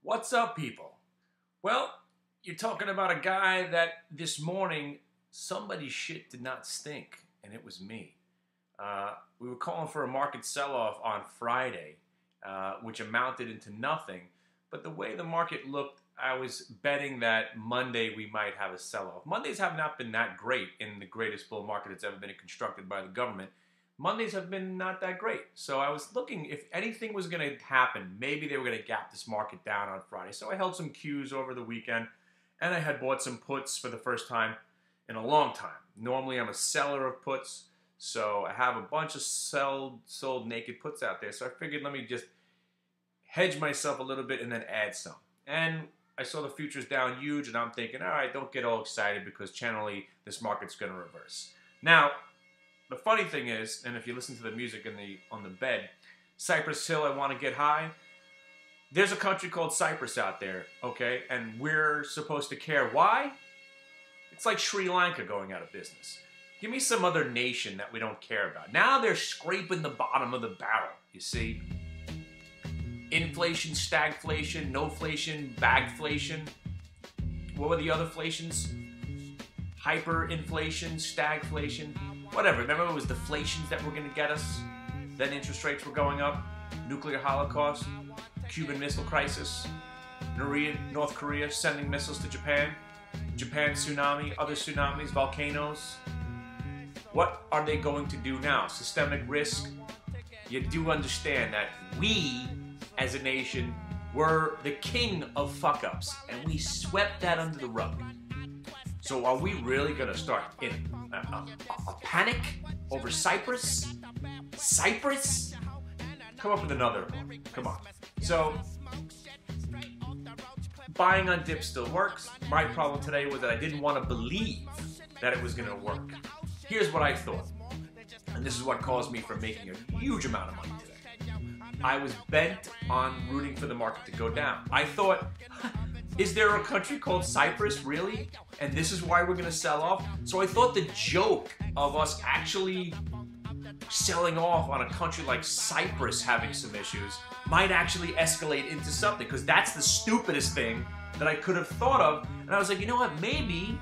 What's up, people? Well, you're talking about a guy that this morning somebody's shit did not stink, and it was me. We were calling for a market sell-off on Friday, which amounted into nothing. But the way the market looked, I was betting that Monday we might have a sell-off. Mondays have not been that great in the greatest bull market that's ever been constructed by the government. Mondays have been not that great. So I was looking if anything was going to happen. Maybe they were going to gap this market down on Friday. So I held some Qs over the weekend, and I had bought some puts for the first time in a long time. Normally I'm a seller of puts, so I have a bunch of sold naked puts out there. So I figured let me just hedge myself a little bit and then add some. And I saw the futures down huge, and I'm thinking, all right, don't get all excited because generally this market's going to reverse. Now, the funny thing is, and if you listen to the music on the bed, Cypress Hill, I want to get high. There's a country called Cyprus out there, okay? And we're supposed to care. Why? It's like Sri Lanka going out of business. Give me some other nation that we don't care about. Now they're scraping the bottom of the barrel, you see? Inflation, stagflation, no-flation, bagflation. What were the other flations? Hyperinflation, stagflation. Whatever. Remember it was deflations that were going to get us? Then interest rates were going up. Nuclear holocaust. Cuban Missile Crisis. North Korea sending missiles to Japan. Japan tsunami. Other tsunamis. Volcanoes. What are they going to do now? Systemic risk. You do understand that we, as a nation, were the king of fuck-ups. And we swept that under the rug. So are we really going to start in a panic over Cyprus? Cyprus? Come up with another one. Come on. So, buying on dip still works. My problem today was that I didn't want to believe that it was going to work. Here's what I thought. And this is what caused me from making a huge amount of money today. I was bent on rooting for the market to go down. I thought, is there a country called Cyprus, really? And this is why we're going to sell off? So I thought the joke of us actually selling off on a country like Cyprus having some issues might actually escalate into something, because that's the stupidest thing that I could have thought of. And I was like, you know what, maybe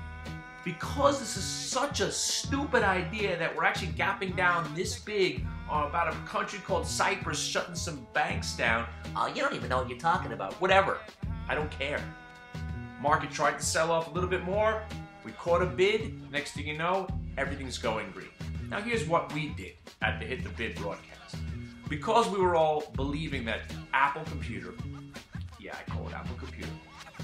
because this is such a stupid idea that we're actually gapping down this big about a country called Cyprus shutting some banks down. Oh, you don't even know what you're talking about. Whatever. I don't care. Market tried to sell off a little bit more. We caught a bid. Next thing you know, everything's going green. Now here's what we did at the Hit the Bid broadcast. Because we were all believing that Apple Computer, yeah, I call it Apple Computer,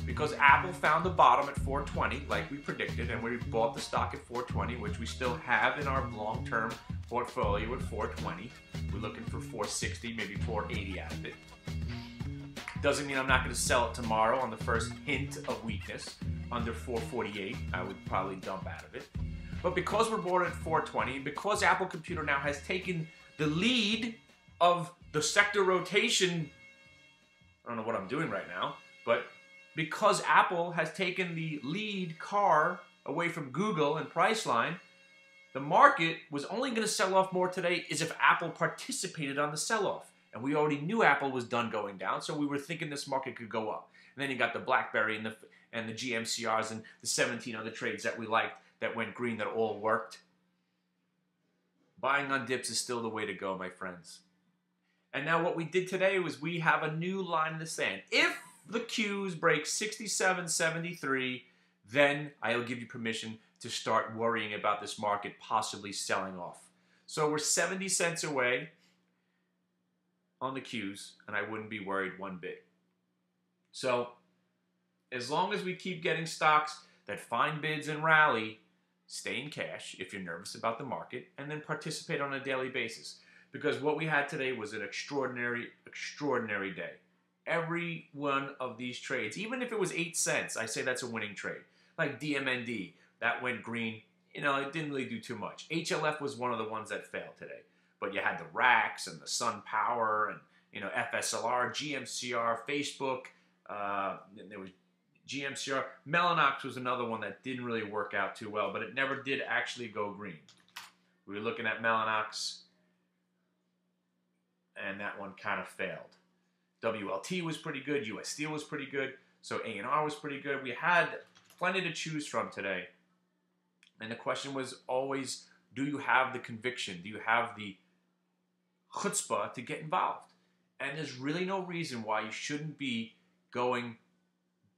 because Apple found the bottom at 420 like we predicted, and we bought the stock at 420, which we still have in our long-term portfolio at 420. We're looking for 460, maybe 480 out of it. Doesn't mean I'm not going to sell it tomorrow on the first hint of weakness. Under 448, I would probably dump out of it. But because we're bought at 420, because Apple Computer now has taken the lead of the sector rotation, I don't know what I'm doing right now, but because Apple has taken the lead car away from Google and Priceline, the market was only going to sell off more today as if Apple participated on the sell-off. And we already knew Apple was done going down, so we were thinking this market could go up. And then you got the BlackBerry and the GMCRs and the 17 other trades that we liked that went green that all worked. Buying on dips is still the way to go, my friends. And now what we did today was we have a new line in the sand. If the Qs break 67.73, then I'll give you permission to start worrying about this market possibly selling off. So we're 70 cents away on the Qs, and I wouldn't be worried one bit. So, as long as we keep getting stocks that find bids and rally, stay in cash if you're nervous about the market, and then participate on a daily basis. Because what we had today was an extraordinary, extraordinary day. Every one of these trades, even if it was 8 cents, I say that's a winning trade. Like DMND, that went green. You know, it didn't really do too much. HLF was one of the ones that failed today. But you had the Racks and the Sun Power and, you know, FSLR, GMCR, Facebook. There was GMCR. Mellanox was another one that didn't really work out too well, but it never did actually go green. We were looking at Mellanox, and that one kind of failed. WLT was pretty good. US Steel was pretty good. So A&R was pretty good. We had plenty to choose from today. And the question was always, do you have the conviction? Do you have the chutzpah to get involved? And there's really no reason why you shouldn't be going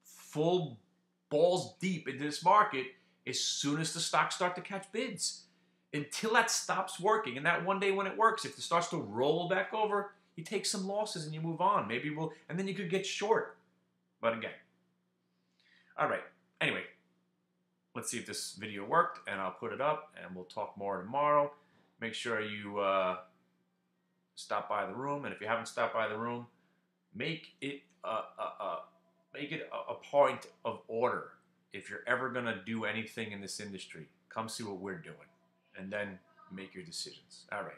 full balls deep into this market as soon as the stocks start to catch bids. Until that stops working, and that one day when it works, if it starts to roll back over, you take some losses and you move on. And then you could get short. But again, all right. Anyway, let's see if this video worked, and I'll put it up, and we'll talk more tomorrow. Make sure you stop by the room, and if you haven't stopped by the room, make it a point of order. If you're ever going to do anything in this industry, come see what we're doing, and then make your decisions. All right.